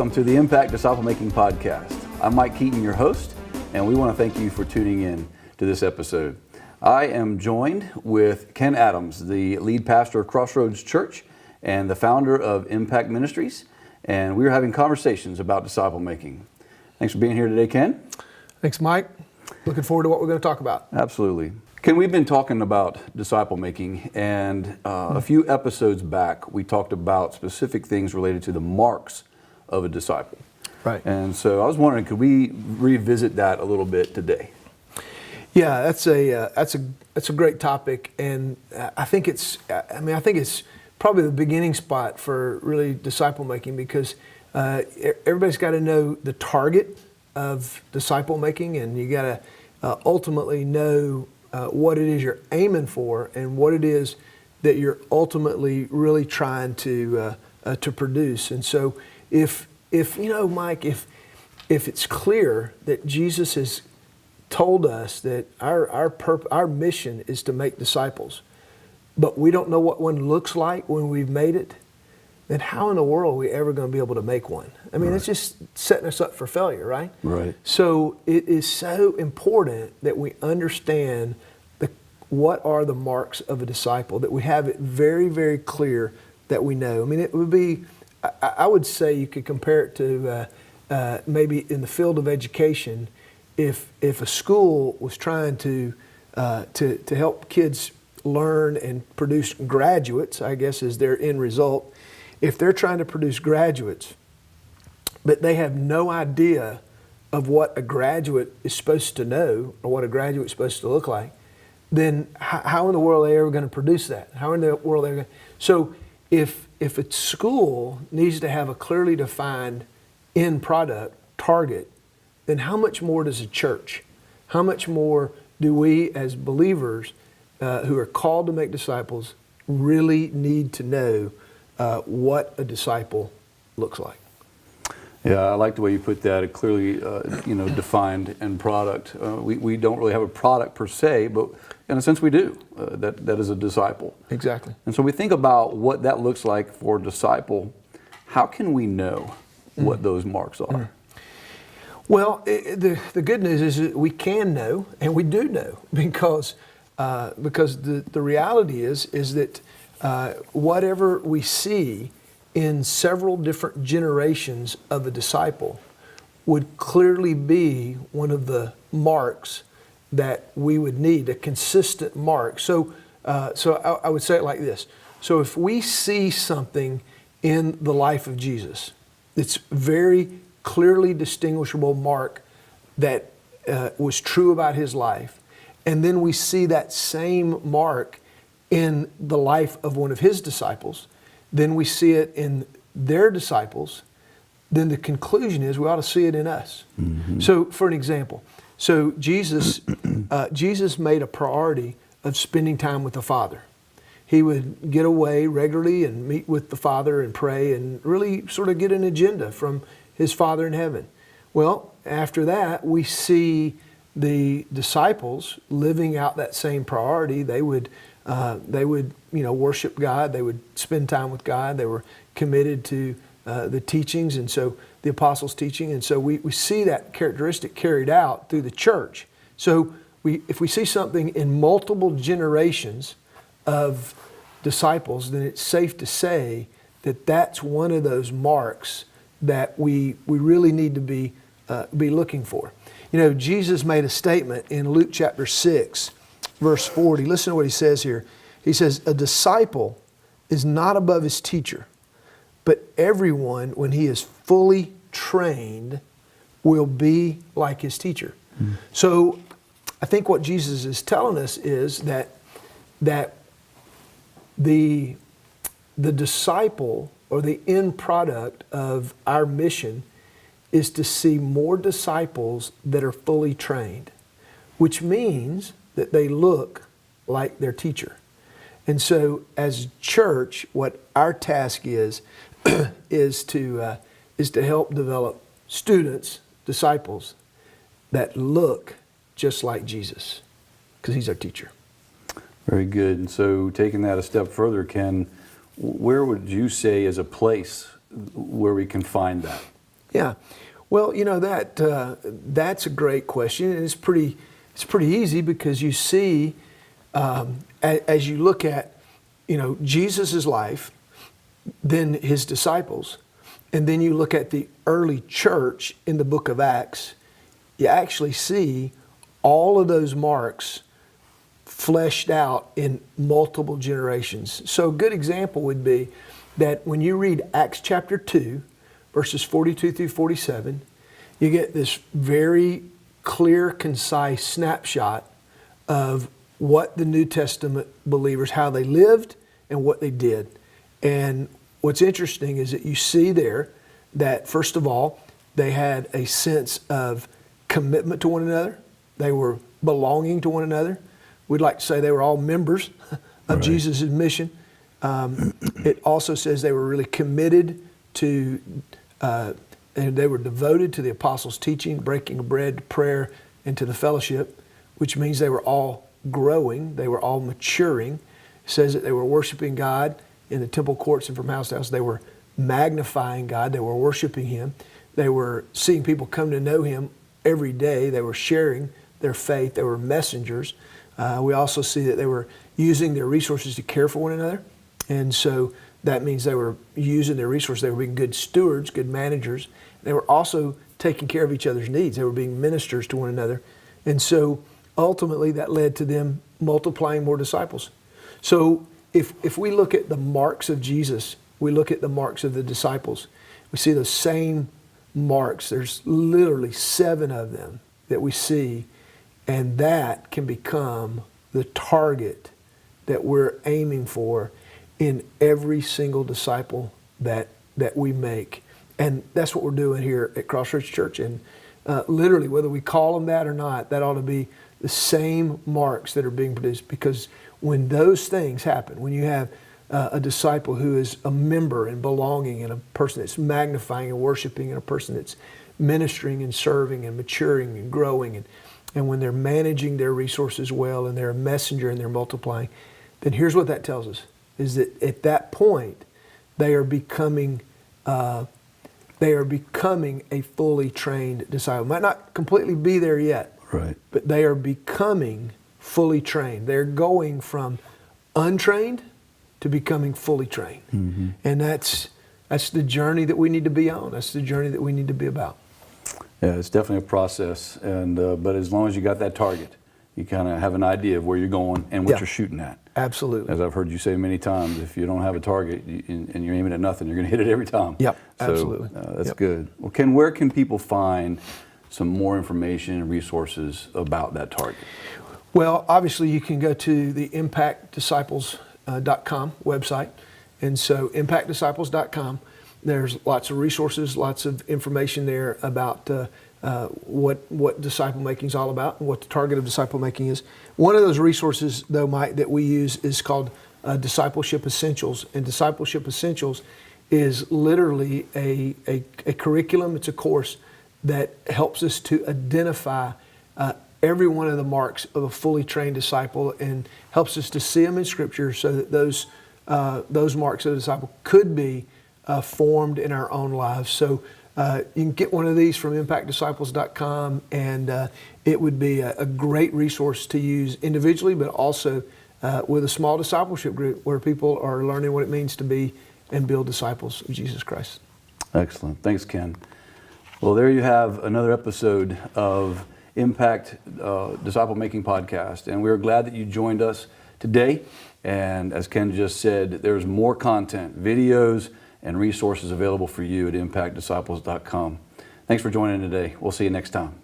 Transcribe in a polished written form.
Welcome to the Impact Disciple Making Podcast. I'm Mike Keaton, your host, and we want to thank you for tuning in to this episode. I am joined with Ken Adams, the lead pastor of Crossroads Church and the founder of Impact Ministries, and we are having conversations about disciple making. Thanks for being here today, Ken. Thanks, Mike. Looking forward to what we're going to talk about. Absolutely. Ken, we've been talking about disciple making, and a few episodes back, we talked about specific things related to the marks of a disciple. Right. And so I was wondering, could we revisit that a little bit today? Yeah, that's a great topic, and I think it's probably the beginning spot for really disciple making, because everybody's got to know the target of disciple making, and you got to ultimately know what it is you're aiming for and what it is that you're ultimately really trying to produce. And so if you know, Mike, if it's clear that Jesus has told us that our mission is to make disciples, but we don't know what one looks like when we've made it, then how in the world are we ever going to be able to make one? I mean, It's just setting us up for failure, right? Right. So it is so important that we understand what are the marks of a disciple, that we have it very, very clear that we know. I mean, it would be, I would say you could compare it to maybe in the field of education, if a school was trying to help kids learn and produce graduates, I guess is their end result. If they're trying to produce graduates, but they have no idea of what a graduate is supposed to know or what a graduate is supposed to look like, then how in the world are they ever going to produce that? How in the world are they going to? So if a school needs to have a clearly defined end product target, then how much more does a church? How much more do we as believers who are called to make disciples really need to know what a disciple looks like? Yeah, I like the way you put that. It clearly, defined end product. We don't really have a product per se, but in a sense we do. That is a disciple. Exactly. And so we think about what that looks like for a disciple. How can we know what those marks are? Well, the good news is that we can know, and we do know, because the reality is that whatever we see in several different generations of a disciple would clearly be one of the marks that we would need, a consistent mark. So I would say it like this. So if we see something in the life of Jesus, it's very clearly distinguishable mark that was true about his life, and then we see that same mark in the life of one of his disciples, then we see it in their disciples, then the conclusion is we ought to see it in us. Mm-hmm. So for an example, so Jesus made a priority of spending time with the Father. He would get away regularly and meet with the Father and pray and really sort of get an agenda from his Father in heaven. Well, after that, we see the disciples living out that same priority. They would worship God. They would spend time with God. They were committed to the teachings, and so the apostles' teaching. And so we see that characteristic carried out through the church. So if we see something in multiple generations of disciples, then it's safe to say that that's one of those marks that we really need to be looking for. You know, Jesus made a statement in Luke chapter 6, verse 40. Listen to what he says here. He says, "A disciple is not above his teacher, but everyone, when he is fully trained, will be like his teacher." Mm. So I think what Jesus is telling us is that the disciple, or the end product of our mission, is to see more disciples that are fully trained, which means that they look like their teacher. And so as church, what our task is is to help develop students, disciples, that look just like Jesus, because he's our teacher. Very good. And so taking that a step further, Ken, where would you say is a place where we can find that? Yeah. Well, that's a great question, and it's pretty easy because you see, as you look at, Jesus' life, then his disciples, and then you look at the early church in the book of Acts, you actually see all of those marks fleshed out in multiple generations. So a good example would be that when you read Acts chapter 2, verses 42 through 47, you get this very clear, concise snapshot of what the New Testament believers, how they lived and what they did. And what's interesting is that you see there that, first of all, they had a sense of commitment to one another. They were belonging to one another. We'd like to say they were all members of Right. Jesus' mission. It also says they were really committed to, and they were devoted to the apostles' teaching, breaking of bread, prayer, and to the fellowship, which means they were all growing. They were all maturing. It says that they were worshiping God in the temple courts and from house to house. They were magnifying God. They were worshiping Him. They were seeing people come to know Him every day. They were sharing their faith. They were messengers. We also see that they were using their resources to care for one another. And so that means they were using their resources. They were being good stewards, good managers. They were also taking care of each other's needs. They were being ministers to one another. And so ultimately that led to them multiplying more disciples. So if we look at the marks of Jesus, we look at the marks of the disciples, we see those same marks. There's literally 7 of them that we see, and that can become the target that we're aiming for in every single disciple that we make. And that's what we're doing here at Crossroads Church. And literally, whether we call them that or not, that ought to be the same marks that are being produced. Because when those things happen, when you have a disciple who is a member and belonging, and a person that's magnifying and worshiping, and a person that's ministering and serving and maturing and growing, and when they're managing their resources well, and they're a messenger and they're multiplying, then here's what that tells us, is that at that point, they are becoming a fully trained disciple. Might not completely be there yet, Right. but they are becoming fully trained. They're going from untrained to becoming fully trained. Mm-hmm. And that's the journey that we need to be on. That's the journey that we need to be about. Yeah, it's definitely a process, and but as long as you got that target, you kind of have an idea of where you're going and what Yeah. you're shooting at. Absolutely. As I've heard you say many times, if you don't have a target and you're aiming at nothing, you're going to hit it every time. Yep, So, absolutely. That's Yep. good. Well, Ken, where can people find some more information and resources about that target? Well, obviously you can go to the impactdisciples.com website. And so impactdisciples.com, there's lots of resources, lots of information there about what disciple making is all about and what the target of disciple making is. One of those resources, though, Mike, that we use is called Discipleship Essentials. And Discipleship Essentials is literally a curriculum. It's a course that helps us to identify every one of the marks of a fully trained disciple, and helps us to see them in Scripture so that those marks of a disciple could be formed in our own lives. So you can get one of these from impactdisciples.com, and it would be a great resource to use individually, but also with a small discipleship group where people are learning what it means to be and build disciples of Jesus Christ. Excellent. Thanks, Ken. Well, there you have another episode of Impact Disciple Making Podcast, and we're glad that you joined us today. And as Ken just said, there's more content, videos, and resources available for you at impactdisciples.com. Thanks for joining today. We'll see you next time.